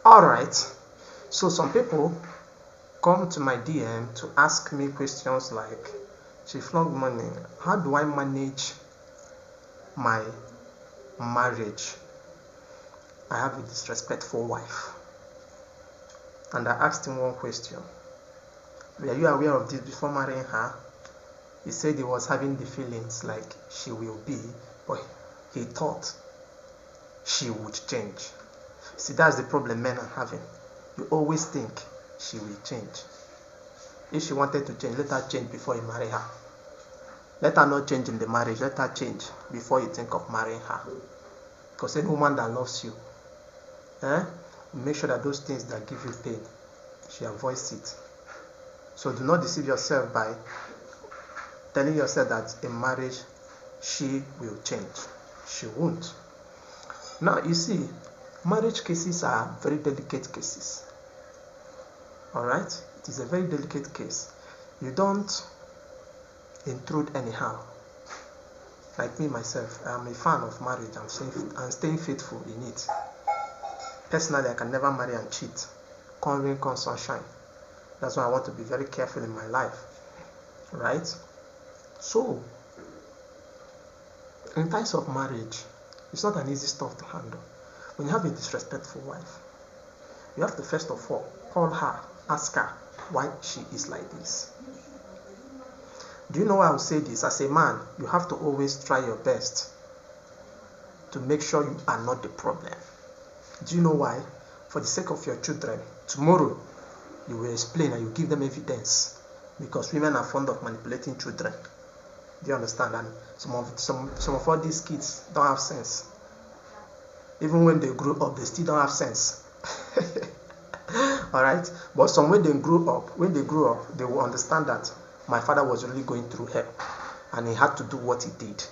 Alright, so some people come to my DM to ask me questions like, Chief Long Money, how do I manage my marriage? I have a disrespectful wife. And I asked him one question. Were you aware of this before marrying her? He said he was having the feelings like she will be, but he thought she would change. See, that's the problem men are having. You always think she will change. If she wanted to change, let her change before you marry her. Let her not change in the marriage. Let her change before you think of marrying her. Because any woman that loves you, make sure that those things that give you pain, she avoids it. So do not deceive yourself by telling yourself that in marriage she will change. She won't. Now you see, marriage cases are very delicate cases. Alright? It is a very delicate case. You don't intrude anyhow. Like me myself, I am a fan of marriage and staying faithful in it. Personally, I can never marry and cheat. Come rain, come sunshine. That's why I want to be very careful in my life. Right? So, in times of marriage, it's not an easy stuff to handle. When you have a disrespectful wife, you have to first of all call her, ask her why she is like this. Do you know why I will say this? As a man, you have to always try your best to make sure you are not the problem. Do you know why? For the sake of your children, tomorrow you will explain and you give them evidence, because women are fond of manipulating children. Do you understand? And some of all these kids don't have sense. Even when they grow up, they still don't have sense. Alright? But when they grow up, they will understand that my father was really going through hell and he had to do what he did.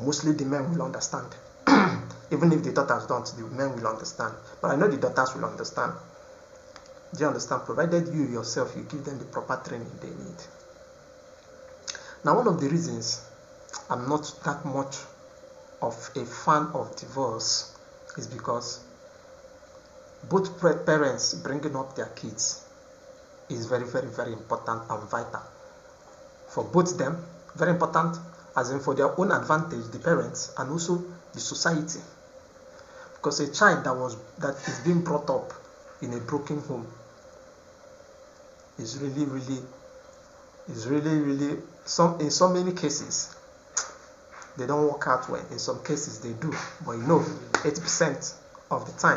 Mostly the men will understand. Even if the daughters don't, the men will understand. But I know the daughters will understand. Do you understand? Provided you yourself, you give them the proper training they need. Now, one of the reasons I'm not that much of a fan of divorce is because both parents bringing up their kids is very, very, very important and vital. For both them, very important, as in for their own advantage, the parents, and also the society. Because a child that is being brought up in a broken home is really, in so many cases, they don't work out well. In some cases they do, but 80% of the time